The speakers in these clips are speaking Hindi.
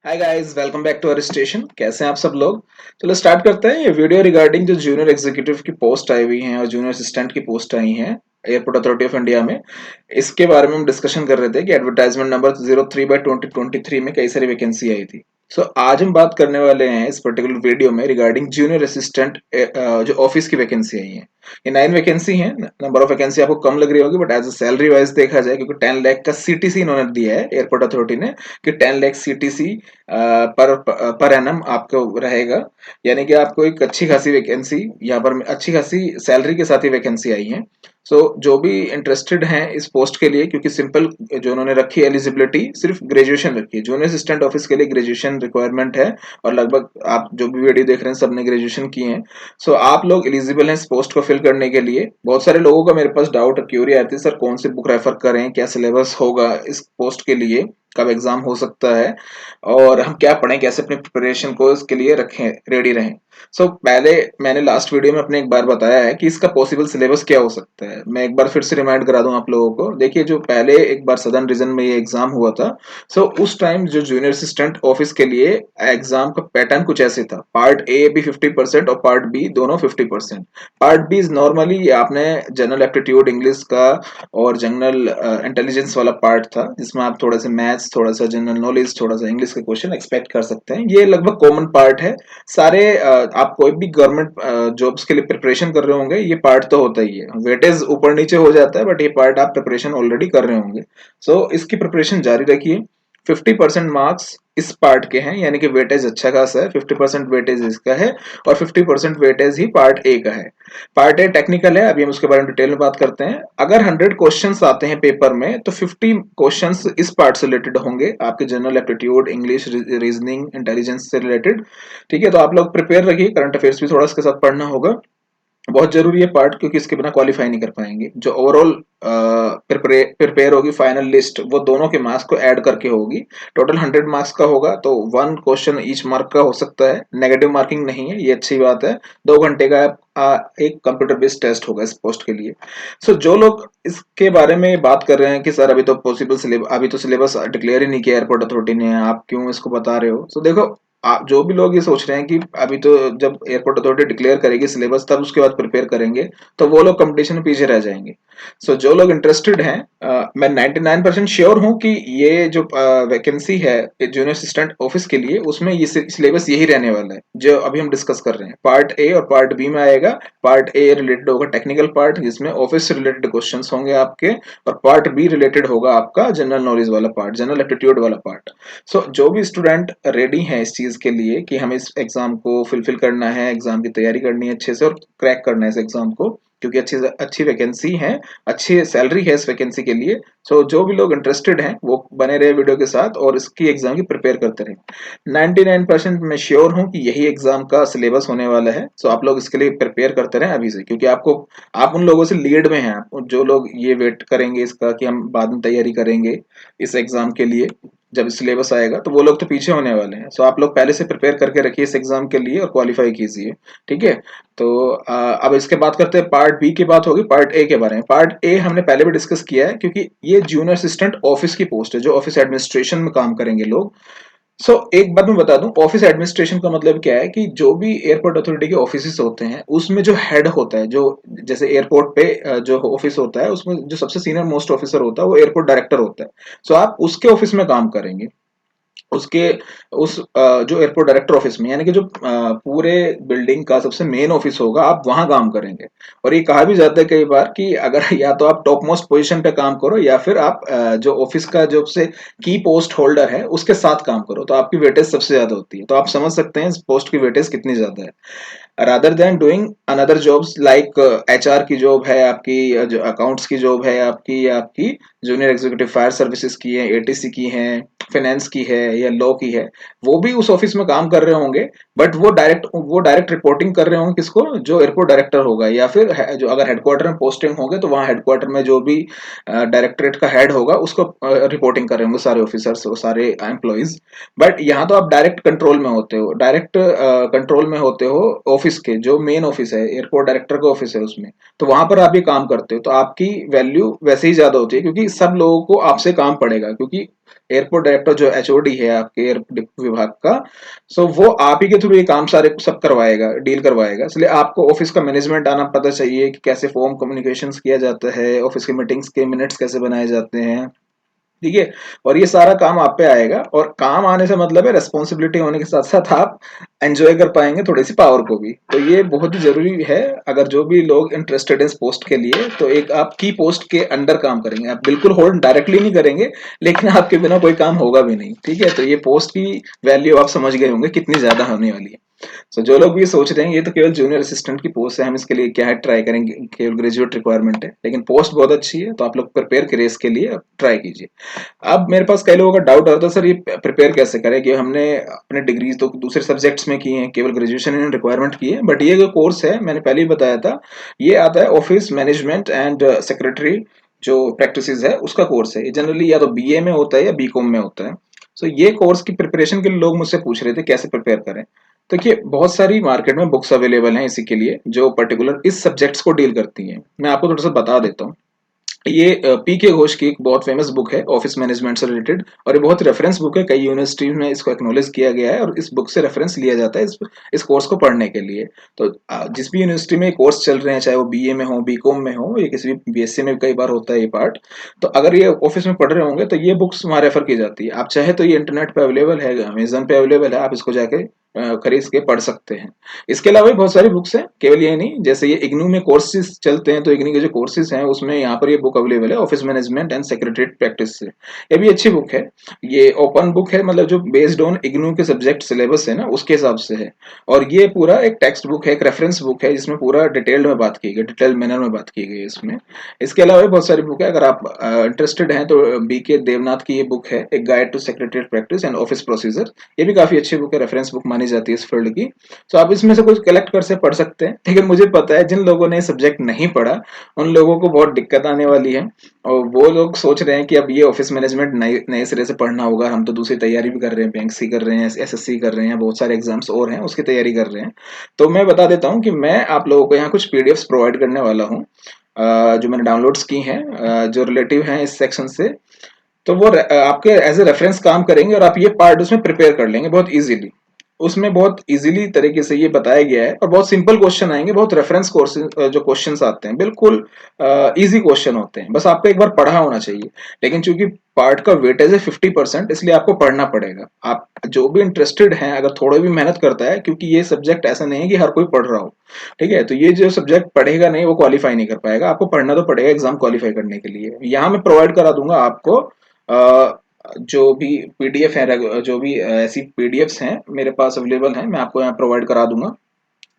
Hi guys, welcome back to our station. कैसे हैं आप सब लोग। चलो स्टार्ट करते हैं। ये वीडियो रिगार्डिंग जो जूनियर एग्जीक्यूटिव की पोस्ट आई हुई हैं और जूनियर असिस्टेंट की पोस्ट आई हैं एयरपोर्ट अथॉरिटी ऑफ इंडिया में, इसके बारे में हम डिस्कशन कर रहे थे कि एडवर्टाइजमेंट नंबर 03/2023 में कई सारी वैकेंसी आई थी। आज हम बात करने वाले हैं इस पर्टिकुलर वीडियो में रिगार्डिंग जूनियर असिस्टेंट जो ऑफिस की वैकेंसी आई है। ये 9 वैकेंसी हैं। नंबर ऑफ वैकेंसी आपको कम लग रही होगी, but as a salary wise देखा जाए, क्योंकि 10 लाख का सीटीसी इन्होंने दिया है एयरपोर्ट अथॉरिटी ने कि 10 लाख सीटीसी पर एनम आपको रहेगा। यानी कि आपको एक अच्छी खासी वैकेंसी यहाँ पर अच्छी खासी सैलरी के साथ ही वैकेंसी आई है। जो भी इंटरेस्टेड हैं इस पोस्ट के लिए, क्योंकि सिंपल जो उन्होंने रखी है एलिजिबिलिटी सिर्फ ग्रेजुएशन रखी है। जूनियर असिस्टेंट ऑफिस के लिए ग्रेजुएशन रिक्वायरमेंट है और लगभग आप जो भी वीडियो देख रहे हैं सबने ग्रेजुएशन की है। आप लोग एलिजिबल हैं इस पोस्ट को फिल करने के लिए। बहुत सारे लोगों का मेरे पास डाउट क्यूरी आती है, सर कौन सी बुक रेफर करें, क्या सिलेबस होगा इस पोस्ट के लिए, कब एग्जाम हो सकता है और हम क्या पढ़ें, कैसे अपनी प्रिपरेशन को इसके लिए रखें, रेडी रहें। पहले मैंने लास्ट वीडियो में अपने एक बार बताया है कि इसका पॉसिबल सिलेबस क्या हो सकता है। मैं एक बार फिर से रिमाइंड करा दूं आप लोगों को। देखिए, जो पहले एक बार सदर्न रीजन में ये एग्जाम हुआ था, उस टाइम जो जूनियर असिस्टेंट ऑफिस के लिए एग्जाम का पैटर्न कुछ ऐसे था। पार्ट ए भी 50% और पार्ट बी दोनों 50%। पार्ट बी इज नॉर्मली आपने जनरल एप्टीट्यूड इंग्लिश का और जनरल इंटेलिजेंस वाला पार्ट था, जिसमें आप थोड़ा सा मैथ्स, थोड़ा सा जनरल नॉलेज, थोड़ा सा इंग्लिश के क्वेश्चन एक्सपेक्ट कर सकते हैं। ये लगभग कॉमन पार्ट है। सारे आप कोई भी गवर्नमेंट जॉब्स के लिए प्रिपरेशन कर रहे होंगे, ये पार्ट तो होता ही है। वेटेज ऊपर नीचे हो जाता है, बट ये पार्ट आप प्रिपरेशन ऑलरेडी कर रहे होंगे। इसकी प्रिपरेशन जारी रखिए। 50% मार्क्स इस पार्ट के हैं, यानी कि वेटेज अच्छा खासा है। 50% वेटेज इसका है और 50% वेटेज ही पार्ट ए का है। पार्ट ए टेक्निकल है, अभी हम उसके बारे में डिटेल में बात करते हैं। अगर 100 क्वेश्चंस आते हैं पेपर में, तो 50 क्वेश्चंस इस पार्ट से रिलेटेड होंगे, आपके general aptitude, English, reasoning, intelligence से रिलेटेड। ठीक है, तो आप लोग प्रिपेयर रखिए। करंट अफेयर्स भी थोड़ा इसके साथ पढ़ना होगा। बहुत जरूरी है पार्ट, क्योंकि इसके बिना क्वालिफाई नहीं कर पाएंगे। जो ओवरऑल प्रिपेयर होगी फाइनल लिस्ट, वो दोनों के मार्क्स को ऐड करके होगी। टोटल 100 मार्क्स का होगा, तो 1 क्वेश्चन ईच मार्क का हो सकता है। नेगेटिव मार्किंग नहीं है, ये अच्छी बात है। 2 घंटे का एक कंप्यूटर बेस्ड टेस्ट होगा इस पोस्ट के लिए। जो लोग इसके बारे में बात कर रहे हैं कि सर अभी तो सिलेबस डिक्लेयर ही नहीं किया एयरपोर्ट अथॉरिटी ने, आप क्यों इसको बता रहे हो। देखो, आप जो भी लोग ये सोच रहे हैं कि अभी तो जब एयरपोर्ट अथॉरिटी डिक्लेयर करेगी सिलेबस तब उसके बाद प्रिपेयर करेंगे, तो वो लोग कंपटीशन में पीछे रह जाएंगे। जो लोग इंटरेस्टेड हैं, मैं 99% श्योर हूं कि ये जो वैकेंसी है जूनियर असिस्टेंट ऑफिस के लिए, उसमें ये सिलेबस यही रहने वाला है जो अभी हम डिस्कस कर रहे हैं। पार्ट ए और पार्ट बी में आएगा। पार्ट ए रिलेटेड होगा टेक्निकल पार्ट, जिसमें ऑफिस से रिलेटेड क्वेश्चन होंगे आपके, और पार्ट बी रिलेटेड होगा आपका जनरल नॉलेज वाला पार्ट, जनरल एप्टीट्यूड वाला पार्ट। जो भी स्टूडेंट रेडी है इस चीज के लिए कि हमें इस एग्जाम को फुलफिल करना है, एग्जाम की तैयारी करनी है अच्छे से और क्रैक करना है इस एग्जाम को, क्योंकि अच्छी अच्छी वैकेंसी है, अच्छी सैलरी है इस वैकेंसी के लिए। जो भी लोग इंटरेस्टेड हैं वो बने रहे वीडियो के साथ और इसकी एग्जाम की प्रिपेयर करते रहे। 99% मैं श्योर हूं कि यही एग्जाम का सिलेबस होने वाला है। आप लोग इसके लिए प्रिपेयर करते रहे अभी से, क्योंकि आप उन लोगों से लीड में हैं। आप जो लोग ये वेट करेंगे इसका कि हम बाद में तैयारी करेंगे इस एग्जाम के लिए, जब सिलेबस आएगा तो वो लोग तो पीछे होने वाले हैं। आप लोग पहले से प्रिपेयर करके रखिए इस एग्जाम के लिए और क्वालिफाई कीजिए। ठीक है, अब इसके बात करते हैं। पार्ट बी की बात होगी पार्ट ए के बारे में। पार्ट ए हमने पहले भी डिस्कस किया है, क्योंकि ये जूनियर असिस्टेंट ऑफिस की पोस्ट है, जो ऑफिस एडमिनिस्ट्रेशन में काम करेंगे लोग। एक बात मैं बता दूं, ऑफिस एडमिनिस्ट्रेशन का मतलब क्या है कि जो भी एयरपोर्ट अथॉरिटी के ऑफिस होते हैं, उसमें जो हेड होता है, जो जैसे एयरपोर्ट पे जो ऑफिस होता है, उसमें जो सबसे सीनियर मोस्ट ऑफिसर होता है वो एयरपोर्ट डायरेक्टर होता है। आप उसके ऑफिस में काम करेंगे। उसके जो एयरपोर्ट डायरेक्टर ऑफिस में, यानी कि जो पूरे बिल्डिंग का सबसे मेन ऑफिस होगा, आप वहां काम करेंगे। और ये कहा भी जाता है कई बार कि अगर या तो आप टॉप मोस्ट पोजीशन पे काम करो, या फिर आप जो ऑफिस का जो सबसे की पोस्ट होल्डर है उसके साथ काम करो, तो आपकी वेटेज सबसे ज्यादा होती है। तो आप समझ सकते हैं इस पोस्ट की वेटेज कितनी ज्यादा है। Rather than doing another jobs like HR की जॉब है आपकी, जो अकाउंट्स की जॉब है आपकी, या आपकी जूनियर एग्जीक्यूटिव फायर सर्विसेज की है, एटीसी की है, फाइनेंस की है या लॉ की है, वो भी उस ऑफिस में काम कर रहे होंगे। बट वो डायरेक्ट रिपोर्टिंग कर रहे होंगे किसको, जो एयरपोर्ट डायरेक्टर होगा, या फिर जो अगर हेडक्वार्टर में पोस्टिंग होंगे तो वहाँ हेडक्वार्टर में जो भी डायरेक्टरेट का हेड होगा उसको रिपोर्टिंग कर रहे होंगे सारे ऑफिसर्स, सारे एम्प्लॉइज। बट यहाँ तो आप डायरेक्ट कंट्रोल में होते हो, डायरेक्ट कंट्रोल में होते हो ऑफिस के, जो मेन ऑफिस है एयरपोर्ट डायरेक्टर का ऑफिस है उसमें। तो वहां पर आप ये काम करते हो, तो आपकी वैल्यू वैसे ही ज्यादा होती है, क्योंकि सब लोगों को आपसे काम पड़ेगा। क्योंकि एयरपोर्ट डायरेक्टर जो एचओडी है आपके एयरपोर्ट विभाग का, सो वो आप ही के थ्रू ये काम सारे सब करवाएगा, डील करवाएगा। इसलिए आपको ऑफिस का मैनेजमेंट आना पता चाहिए कि कैसे फॉर्म कम्युनिकेशंस किया जाता है, ऑफिस की मीटिंग्स के मिनट्स कैसे बनाए जाते हैं, ठीक है। और ये सारा काम आप पे आएगा, और काम आने से मतलब है रेस्पॉन्सिबिलिटी होने के साथ साथ आप एंजॉय कर पाएंगे थोड़ी सी पावर को भी। तो ये बहुत ही जरूरी है, अगर जो भी लोग इंटरेस्टेड है इस पोस्ट के लिए, तो एक आप की पोस्ट के अंडर काम करेंगे, आप बिल्कुल होल्ड डायरेक्टली नहीं करेंगे, लेकिन आपके बिना कोई काम होगा भी नहीं, ठीक है। तो ये पोस्ट की वैल्यू आप समझ गए होंगे कितनी ज्यादा होने वाली है। सो जो लोग भी सोच रहे हैं ये तो केवल जूनियर असिस्टेंट की पोस्ट है, हम इसके लिए क्या है ट्राई करेंगे, केवल ग्रेजुएट रिक्वायरमेंट है, लेकिन पोस्ट बहुत अच्छी है, तो आप लोग प्रिपेयर करिए इसके लिए, ट्राई कीजिए। अब मेरे पास कई लोगों का डाउट आता है सर ये प्रिपेयर कैसे करें, कि हमने अपने डिग्री तो दूसरे सब्जेक्ट्स में की है, केवल ग्रेजुएशन इन रिक्वायरमेंट की है, बट ये जो कोर्स है मैंने पहले ही बताया था, ये आता है ऑफिस मैनेजमेंट एंड सेक्रेटरी जो प्रैक्टिसेस है उसका कोर्स है। ये जनरली या तो बीए में होता है या बीकॉम में होता है। सो ये कोर्स की प्रिपरेशन के लिए लोग मुझसे पूछ रहे थे कैसे प्रिपेयर करें। देखिए बहुत सारी मार्केट में बुक्स अवेलेबल हैं इसी के लिए, जो पर्टिकुलर इस सब्जेक्ट्स को डील करती हैं। मैं आपको थोड़ा सा बता देता हूँ। ये पी के घोष की एक बहुत फेमस बुक है ऑफिस मैनेजमेंट से रिलेटेड, और ये बहुत रेफरेंस बुक है, कई यूनिवर्सिटी में इसको एक्नॉलेज किया गया है, और इस बुक से रेफरेंस लिया जाता है इस कोर्स को पढ़ने के लिए। तो जिस भी यूनिवर्सिटी में कोर्स चल रहे हैं, चाहे वो बीए में हो, बीकॉम में हो, या किसी भी बीएससी में कई बार होता है ये पार्ट, तो अगर ये ऑफिस में पढ़ रहे होंगे तो ये बुक्स वहाँ रेफर की जाती है। आप चाहे तो ये इंटरनेट पे अवेलेबल है, अमेजन पे अवेलेबल है, आप इसको जाके खरीद के पढ़ सकते हैं। इसके अलावा भी बहुत सारी बुक्स हैं, केवल ये नहीं, जैसे ये इग्नू में कोर्सेज चलते हैं, तो इग्नू के जो कोर्सेज हैं उसमें यहाँ पर ये बुक अवेलेबल है, office management and secretariat practice से। ये भी अच्छी बुक है, ये ओपन बुक है, मतलब जो बेस्ड ऑन इग्नू के सब्जेक्ट सिलेबस है ना उसके हिसाब से है। और ये पूरा एक टेक्स्ट बुक है, एक रेफरेंस बुक है, जिसमें पूरा डिटेल्ड में बात की गई, डिटेल मैनर में बात की गई है इसमें। इसके अलावा भी बहुत सारी बुक है, अगर आप इंटरेस्टेड हैं तो बी के देवनाथ की ये बुक है, एक guide to secretariat practice and office procedure. ये भी काफी अच्छी बुक है, रेफरेंस बुक मानी जाती है इस फील्ड की। तो आप इसमें से कुछ कलेक्ट कर से पढ़ सकते हैं, लेकिन मुझे पता है जिन लोगों ने सब्जेक्ट नहीं पढ़ा उन लोगों को बहुत दिक्कत आने वाली है, और वो लोग सोच रहे हैं कि अब ये ऑफिस मैनेजमेंट नए नए सिरे से पढ़ना होगा, हम तो दूसरी तैयारी भी कर रहे हैं, बैंक सी कर रहे हैं, एसएससी कर रहे हैं, बहुत सारे एग्जाम्स और हैं उसकी तैयारी कर रहे हैं। तो मैं बता देता हूँ कि मैं आप लोगों को यहाँ कुछ पीडीएफ्स प्रोवाइड करने वाला हूँ, जो मैंने डाउनलोड्स की हैं, जो रिलेटिव हैं इस सेक्शन से। तो वो आपके एज ए रेफरेंस काम करेंगे, और आप ये पार्ट उसमें प्रिपेयर कर लेंगे बहुत इजीली। उसमें बहुत इजीली तरीके से ये बताया गया है, और बहुत सिंपल क्वेश्चन आएंगे, बहुत रेफरेंस कोर्सेज जो क्वेश्चंस आते हैं बिल्कुल इजी क्वेश्चन होते हैं, बस आपको एक बार पढ़ा होना चाहिए। लेकिन चूंकि पार्ट का वेटेज है 50%, इसलिए आपको पढ़ना पड़ेगा। आप जो भी इंटरेस्टेड हैं अगर थोड़ा भी मेहनत करता है, क्योंकि ये सब्जेक्ट ऐसा नहीं है कि हर कोई पढ़ रहा हो, ठीक है, तो ये जो सब्जेक्ट पढ़ेगा नहीं वो क्वालिफाई नहीं कर पाएगा, आपको पढ़ना तो पड़ेगा एग्जाम क्वालिफाई करने के लिए। यहाँ मैं प्रोवाइड करा दूंगा आपको जो भी पीडीएफ है, जो भी ऐसी पीडीएफ्स हैं मेरे पास अवेलेबल हैं, मैं आपको यहाँ प्रोवाइड करा दूंगा,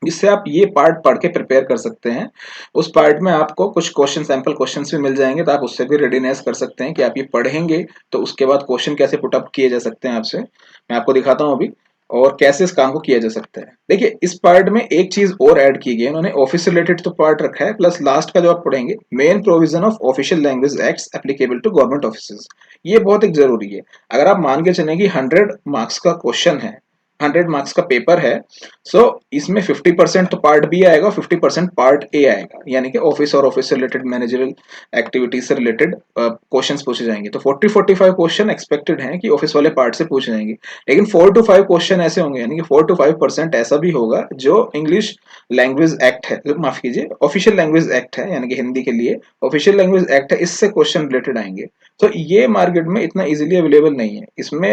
जिससे आप ये पार्ट पढ़ के प्रिपेयर कर सकते हैं। उस पार्ट में आपको कुछ क्वेश्चन, सैंपल क्वेश्चंस भी मिल जाएंगे, तो आप उससे भी रेडीनेस कर सकते हैं कि आप ये पढ़ेंगे तो उसके बाद क्वेश्चन कैसे पुट अप किए जा सकते हैं आपसे, मैं आपको दिखाता हूँ अभी, और कैसे इस काम को किया जा सकता है। देखिए इस पार्ट में एक चीज और ऐड की गई है, उन्होंने ऑफिस से रिलेटेड तो पार्ट रखा है, प्लस लास्ट का जो आप पढ़ेंगे, main provision of official language acts applicable to government offices, ये बहुत एक जरूरी है। अगर आप मान के चलें कि 100 मार्क्स का क्वेश्चन है, 100 मार्क्स का पेपर है, सो इसमें 50% तो पार्ट बी आएगा, 50% पार्ट ए आएगा, यानी कि ऑफिस और ऑफिस से रिलेटेड मैनेजरल एक्टिविटीज से रिलेटेड क्वेश्चंस पूछे जाएंगे। तो 40-45 क्वेश्चन एक्सपेक्टेड हैं कि ऑफिस वाले पार्ट से पूछे जाएंगे, लेकिन 4 to 5 क्वेश्चन ऐसे होंगे, यानी कि 4 to 5% ऐसा भी होगा जो इंग्लिश लैंग्वेज एक्ट है, माफ कीजिए ऑफिशियल लैंग्वेज एक्ट है, यानी कि हिंदी के लिए ऑफिशियल लैंग्वेज एक्ट है, इससे क्वेश्चन रिलेटेड आएंगे। तो ये मार्केट में इतना इजीली अवेलेबल नहीं है। इसमें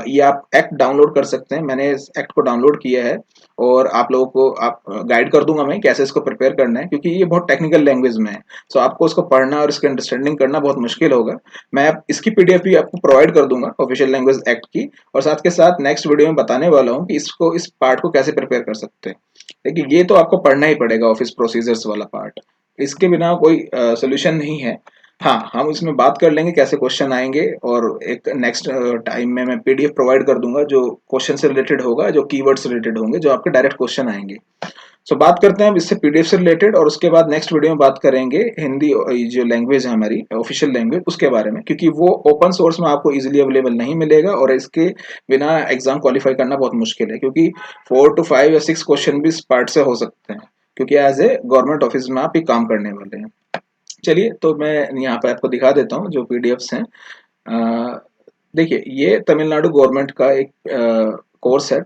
ये आप एक्ट डाउनलोड कर सकते हैं, मैंने इस एक्ट को डाउनलोड किया है, और आप लोगों को आप गाइड कर दूंगा मैं कैसे इसको प्रिपेयर करना है, क्योंकि ये बहुत टेक्निकल लैंग्वेज में है, सो आपको उसको पढ़ना और इसकी अंडरस्टैंडिंग करना बहुत मुश्किल होगा। मैं इसकी पीडीएफ भी आपको प्रोवाइड कर दूंगा ऑफिशियल लैंग्वेज एक्ट की, और साथ के साथ नेक्स्ट वीडियो में बताने वाला हूँ कि इसको, इस पार्ट को कैसे प्रिपेयर कर सकते हैं। लेकिन ये तो आपको पढ़ना ही पड़ेगा ऑफिस प्रोसीजर्स वाला पार्ट, इसके बिना कोई सोल्यूशन नहीं है। हाँ, हम इसमें बात कर लेंगे कैसे क्वेश्चन आएंगे, और एक नेक्स्ट टाइम में मैं पीडीएफ प्रोवाइड कर दूंगा जो क्वेश्चन से रिलेटेड होगा, जो कीवर्ड से रिलेटेड होंगे, जो आपके डायरेक्ट क्वेश्चन आएंगे। सो बात करते हैं अब इससे पीडीएफ से रिलेटेड, और उसके बाद नेक्स्ट वीडियो में बात करेंगे हिंदी जो लैंग्वेज है हमारी ऑफिशियल लैंग्वेज उसके बारे में, क्योंकि वो ओपन सोर्स में आपको इजीली अवेलेबल नहीं मिलेगा, और इसके बिना एग्जाम क्वालिफाई करना बहुत मुश्किल है, क्योंकि 4 to 5 या 6 क्वेश्चन भी इस पार्ट से हो सकते हैं, क्योंकि एज ए गवर्नमेंट ऑफिस में आप ही काम करने वाले हैं। चलिए तो मैं यहाँ पे आपको दिखा देता हूँ जो पीडीएफ्स हैं। देखिए, ये तमिलनाडु गवर्नमेंट का एक कोर्स है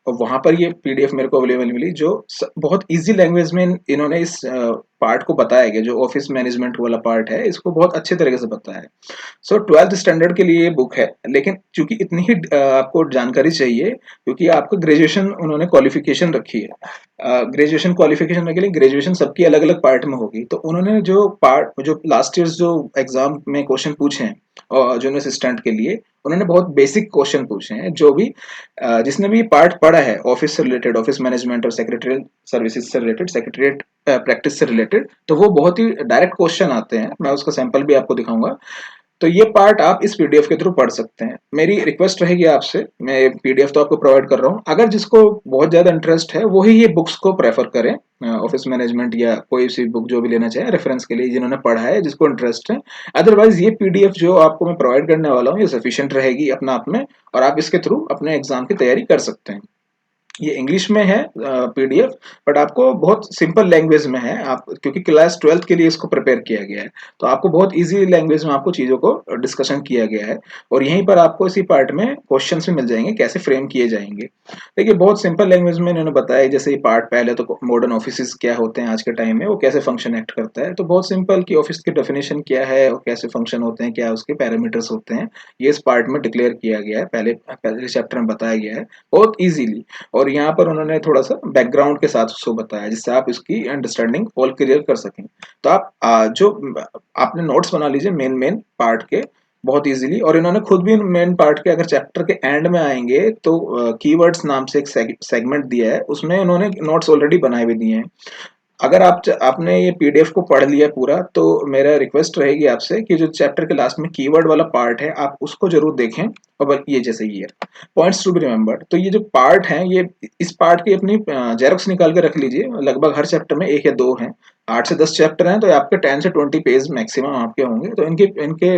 और वहाँ पर ये पीडीएफ मेरे को अवेलेबल मिली जो बहुत इजी लैंग्वेज में इन्होंने इस पार्ट को बताया गया, जो ऑफिस मैनेजमेंट वाला पार्ट है इसको बहुत अच्छे तरीके से बताया है। सो 12th स्टैंडर्ड के लिए ये बुक है, लेकिन चूंकि इतनी ही आपको जानकारी चाहिए क्योंकि आपका ग्रेजुएशन उन्होंने क्वालिफिकेशन रखी है। ग्रेजुएशन क्वालिफिकेशन के लिए ग्रेजुएशन सबकी अलग अलग पार्ट में होगी, तो उन्होंने जो पार्ट जो लास्ट ईयर जो एग्जाम में क्वेश्चन पूछे हैं और जूनियर असिस्टेंट के लिए उन्होंने बहुत बेसिक क्वेश्चन पूछे हैं। जो भी जिसने भी पार्ट पढ़ा है ऑफिस से रिलेटेड, ऑफिस मैनेजमेंट और सेक्रेटरियल सर्विसेज से रिलेटेड, सेक्रेटरिएट प्रैक्टिस से रिलेटेड, तो वो बहुत ही डायरेक्ट क्वेश्चन आते हैं। मैं उसका सैंपल भी आपको दिखाऊंगा। तो ये पार्ट आप इस पीडीएफ के थ्रू पढ़ सकते हैं। मेरी रिक्वेस्ट रहेगी आपसे, मैं पीडीएफ तो आपको प्रोवाइड कर रहा हूँ, अगर जिसको बहुत ज्यादा इंटरेस्ट है वो ही ये बुक्स को प्रेफर करें, ऑफिस मैनेजमेंट या कोई सी बुक जो भी लेना चाहे रेफरेंस के लिए, जिन्होंने पढ़ा है जिसको इंटरेस्ट है। अदरवाइज ये पीडीएफ जो आपको मैं प्रोवाइड करने वाला हूँ ये सफिशियंट रहेगी अपना आप में, और आप इसके थ्रू अपने एग्जाम की तैयारी कर सकते हैं। ये इंग्लिश में है पीडीएफ, बट आपको बहुत सिंपल लैंग्वेज में है, आप क्योंकि क्लास 12th के लिए इसको प्रिपेयर किया गया है, तो आपको बहुत इजी लैंग्वेज में आपको चीज़ों को डिस्कशन किया गया है। और यहीं पर आपको इसी पार्ट में क्वेश्चंस भी मिल जाएंगे कैसे फ्रेम किए जाएंगे। देखिए, बहुत सिंपल लैंग्वेज में इन्होंने बताया, जैसे ये पार्ट पहले तो मॉडर्न ऑफिस क्या होते हैं आज के टाइम में, वो कैसे फंक्शन एक्ट करता है, तो बहुत सिंपल कि ऑफिस की डेफिनेशन क्या है और कैसे फंक्शन होते हैं, क्या उसके पैरामीटर्स होते हैं, ये इस पार्ट में डिक्लेयर किया गया है, पहले पहले चैप्टर में बताया गया है बहुत इजीली। और यहाँ पर उन्होंने थोड़ा सा बैकग्राउंड के साथ उसको बताया जिससे आप इसकी अंडरस्टैंडिंग ऑल क्लियर कर सकें। तो आप जो आपने नोट्स बना लीजिए मेन मेन पार्ट के बहुत इजीली। और इन्होंने खुद भी मेन पार्ट के, अगर चैप्टर के एंड में आएंगे तो कीवर्ड्स नाम से एक सेगमेंट दिया है, उसमें उन्होंने नोट्स ऑलरेडी बनाए हुए दिए हैं। अगर आपने ये पीडीएफ को पढ़ लिया पूरा, तो मेरा रिक्वेस्ट रहेगी आपसे कि जो चैप्टर के लास्ट में कीवर्ड वाला पार्ट है आप उसको जरूर देखें। और ये जैसे ये पॉइंट्स टू बी रिमेम्बर्ड, तो ये जो पार्ट है ये इस पार्ट की अपनी जेरोक्स निकाल के रख लीजिए। लगभग हर चैप्टर में एक या दो हैं, 8 से 10 चैप्टर हैं, तो आपके 10 से 20 पेज मैक्सिमम आपके होंगे। तो इनके इनके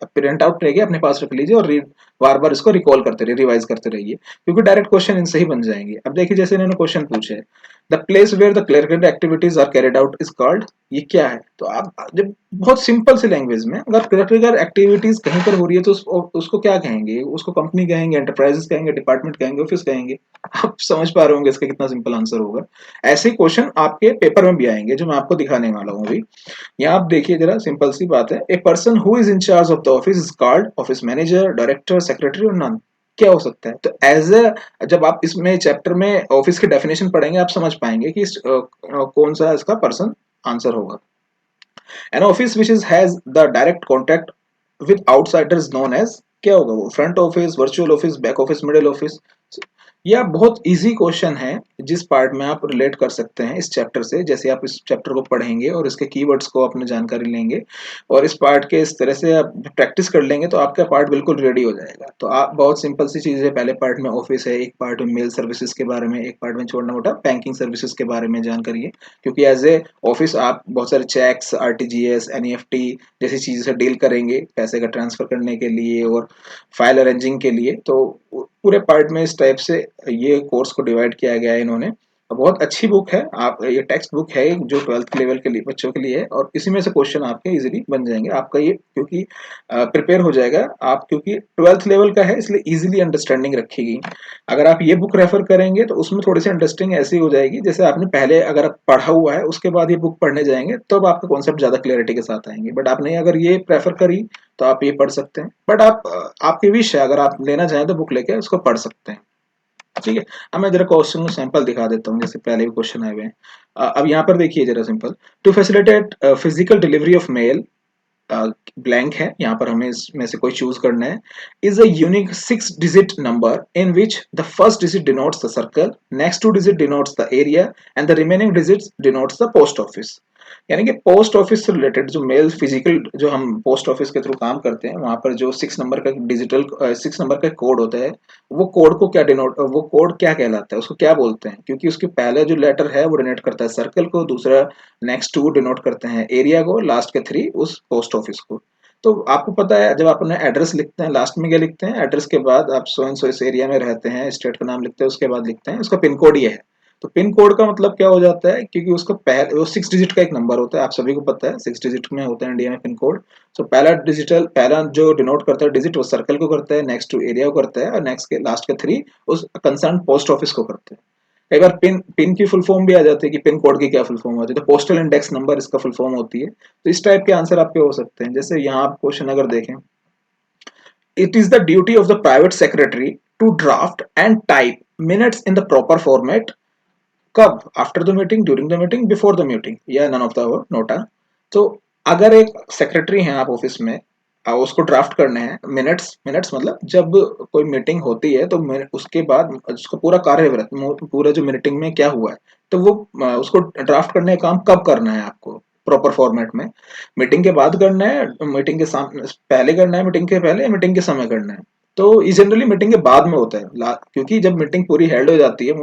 प्रिंट आउट रहेगी, अपने पास रख लीजिए और बार बार इसको रिकॉल करते रहिए, रिवाइज करते रहिए, क्योंकि डायरेक्ट क्वेश्चन इनसे ही बन जाएंगे। अब देखिए, जैसे इन्होंने क्वेश्चन पूछे, the place where the clerical activities are carried out is called, ये क्या है? तो आप जब बहुत सिंपल सी लैंग्वेज में, अगर क्लरिकल एक्टिविटीज कहीं पर हो रही है तो उसको क्या कहेंगे? उसको कंपनी कहेंगे, एंटरप्राइजेस कहेंगे, डिपार्टमेंट कहेंगे, ऑफिस कहेंगे? आप समझ पा रहे होंगे इसका कितना सिंपल आंसर होगा। ऐसे क्वेश्चन आपके पेपर में भी आएंगे जो मैं आपको दिखाने वाला हूँ अभी। यहाँ आप देखिए जरा, सिंपल सी बात है, a person who is in charge of the office is called office manager, director, secretary और नन। क्या हो सकता है? तो एज अ, जब आप इसमें चैप्टर में ऑफिस की डेफिनेशन पढ़ेंगे आप समझ पाएंगे कि कौन सा इसका पर्सन आंसर होगा। An office which is has the direct contact with outsiders known as, क्या होगा वो? Front office, virtual office, back office, middle office. यह बहुत इजी क्वेश्चन है जिस पार्ट में आप रिलेट कर सकते हैं इस चैप्टर से। जैसे आप इस चैप्टर को पढ़ेंगे और इसके कीवर्ड्स को अपने जानकारी लेंगे और इस पार्ट के इस तरह से आप प्रैक्टिस कर लेंगे तो आपका पार्ट बिल्कुल रेडी हो जाएगा। तो आप, बहुत सिंपल सी चीज़ है, पहले पार्ट में ऑफिस है, एक पार्ट में मेल सर्विसेज के बारे में, एक पार्ट में छोटा मोटा बैंकिंग सर्विसेज के बारे में जानकारी है, क्योंकि एज ए ऑफिस आप बहुत सारे चेक्स, आरटीजीएस, एनईएफटी जैसी चीज़ों से डील करेंगे पैसे का ट्रांसफर करने के लिए और फाइल अरेंजिंग के लिए। तो पूरे पार्ट में इस टाइप से ये कोर्स को डिवाइड किया गया है इन्होंने। बहुत अच्छी बुक है, आप ये टेक्स्ट बुक है जो 12th लेवल के लिए बच्चों के लिए है, और इसी में से क्वेश्चन आपके इजीली बन जाएंगे आपका ये, क्योंकि प्रिपेयर हो जाएगा आप, क्योंकि 12th लेवल का है इसलिए इजीली अंडरस्टैंडिंग रखेगी। अगर आप ये बुक रेफर करेंगे तो उसमें थोड़ी सी अंडरस्टैंडिंग ऐसी हो जाएगी जैसे आपने पहले अगर आप पढ़ा हुआ है उसके बाद ये बुक पढ़ने जाएंगे तब तो आपका कॉन्सेप्ट ज्यादा क्लैरिटी के साथ आएंगे। बट आपने अगर ये प्रेफर करी तो आप ये पढ़ सकते हैं। बट आप आपकी विश है, अगर आप लेना चाहें तो बुक लेके उसको पढ़ सकते हैं। ठीक है। अब मैं जरा क्वेश्चन को सैंपल दिखा देता हूँ, जैसे पहले भी क्वेश्चन आए हुए हैं। अब यहाँ पर देखिए जरा simple, to facilitate physical delivery of mail, blank है, यहाँ पर हमें इसमें से कोई चूज करना है, is a unique 6 digit number in which the first digit denotes the circle, next 2 digit denotes the area and the remaining digit denotes the post office. यानी कि पोस्ट ऑफिस से रिलेटेड जो मेल फिजिकल, जो हम पोस्ट ऑफिस के थ्रू काम करते हैं वहां पर जो 6 नंबर का डिजिटल 6 नंबर का कोड होता है, वो कोड को क्या डिनोट, वो कोड क्या कहलाता है, उसको क्या बोलते हैं? क्योंकि उसके पहले जो लेटर है वो डिनोट करता है सर्कल को, दूसरा नेक्स्ट 2 डिनोट करते हैं एरिया को, लास्ट के 3 उस पोस्ट ऑफिस को। तो आपको पता है जब आप अपना एड्रेस लिखते हैं लास्ट में क्या लिखते हैं? एड्रेस के बाद आप सो एंड सो इस एरिया में रहते हैं, स्टेट का नाम लिखते हैं, उसके बाद लिखते हैं उसका पिन कोड ये है। तो पिन कोड का मतलब क्या हो जाता है, क्योंकि उसका पहले वो 6 डिजिट का एक नंबर होता है, आप सभी को पता है 6 डिजिट में होता है इंडिया में पिन कोड। तो पहला जो डिनोट करता है डिजिट वो सर्कल को करता है, नेक्स्ट टू एरिया को करता है, और नेक्स्ट के लास्ट के 3 उस कंसर्न पोस्ट ऑफिस को करते हैं। एक बार पिन पिन की फुल फॉर्म भी आ जाती है कि पिन कोड की क्या फुल फॉर्म होती है, तो पोस्टल इंडेक्स नंबर इसका फुल फॉर्म होती है। तो इस टाइप के आंसर आपके हो सकते हैं। जैसे यहाँ आप क्वेश्चन अगर देखें, it is the duty of the private secretary to draft and type minutes in the proper format. कब? After the meeting, during the meeting, before the meeting, या नन ऑफ द नोटा। तो अगर एक सेक्रेटरी हैं आप ऑफिस में, उसको ड्राफ्ट करने हैं मिनट्स, मिनट्स मतलब जब कोई मीटिंग होती है तो उसके बाद उसका पूरा कार्यवृत्त, पूरा जो मीटिंग में क्या हुआ है, तो वो उसको ड्राफ्ट करने का काम कब करना है आपको, प्रॉपर फॉर्मेट में। मीटिंग के बाद करना है, मीटिंग के सामने पहले करना है, मीटिंग के पहले या मीटिंग के समय करना है। तो ये जनरली मीटिंग के बाद में होता है, क्योंकि जब मीटिंग पूरी हेल्ड हो जाती है,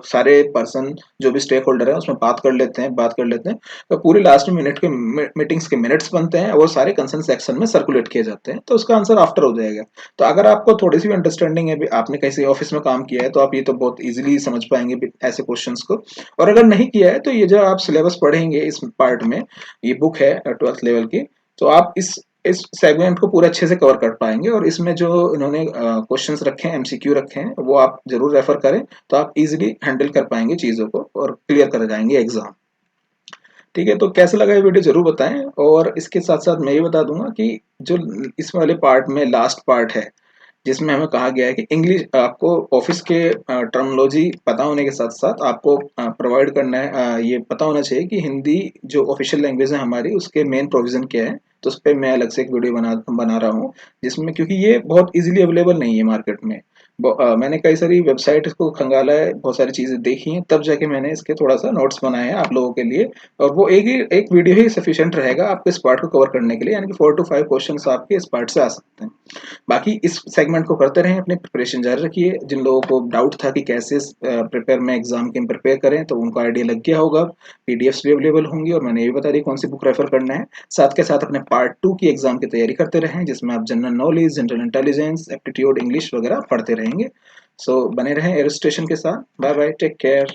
सारे पर्सन जो भी स्टेक होल्डर है उसमें बात कर लेते हैं, तो पूरी लास्ट में मिनट के मीटिंग्स के मिनट्स बनते हैं, और सारे कंसर्न सेक्शन में सर्कुलेट किए जाते हैं, तो उसका आंसर आफ्टर हो जाएगा। तो अगर आपको थोड़ी सी भी अंडरस्टैंडिंग है, आपने किसी ऑफिस में काम किया है, तो आप ये तो बहुत इजीली समझ पाएंगे ऐसे क्वेश्चंस को। और अगर नहीं किया है तो ये जो आप सिलेबस पढ़ेंगे इस पार्ट में, ये बुक है 12th लेवल की, तो आप इस सेगमेंट को पूरे अच्छे से कवर कर पाएंगे। और इसमें जो इन्होंने क्वेश्चंस रखे हैं, एमसीक्यू रखे हैं, वो आप जरूर रेफर करें, तो आप इजीली हैंडल कर पाएंगे चीजों को और क्लियर कर जाएंगे एग्जाम। ठीक है, तो कैसा लगा ये वीडियो जरूर बताएं। और इसके साथ साथ मैं ये बता दूंगा कि जो इस वाले पार्ट में लास्ट पार्ट है, जिसमें हमें कहा गया है कि इंग्लिश आपको ऑफिस के टर्मिनोलॉजी पता होने के साथ साथ आपको प्रोवाइड करना है, ये पता होना चाहिए कि हिंदी जो ऑफिशियल लैंग्वेज है हमारी, उसके मेन प्रोविजन क्या है। तो उस पर मैं अलग से एक वीडियो बना रहा हूँ, जिसमें, क्योंकि ये बहुत इजीली अवेलेबल नहीं है मार्केट में। मैंने कई सारी वेबसाइट को खंगाला है, बहुत सारी चीजें देखी हैं, तब जाके मैंने इसके थोड़ा सा नोट्स बनाए हैं आप लोगों के लिए। और वो एक वीडियो ही सफिशिएंट रहेगा आपको इस पार्ट को कवर करने के लिए, यानी कि 4 to 5 क्वेश्चंस आपके इस पार्ट से आ सकते हैं। बाकी इस सेगमेंट को करते रहें, अपनी प्रिपरेशन जारी रखिए। जिन लोगों को डाउट था कि कैसे प्रिपेयर में एग्जाम के प्रिपेयर करें, तो उनको आइडिया लग गया होगा। पीडीएफ्स भी अवेलेबल होंगी, और मैंने ये बता दी कौन सी बुक रेफर करना है। साथ के साथ अपने पार्ट 2 की एग्जाम की तैयारी करते रहें, जिसमें आप general knowledge, general intelligence, aptitude, English वगैरह पढ़ते रहेंगे। सो बने रहें एयर स्टेशन के साथ। Bye bye, take care.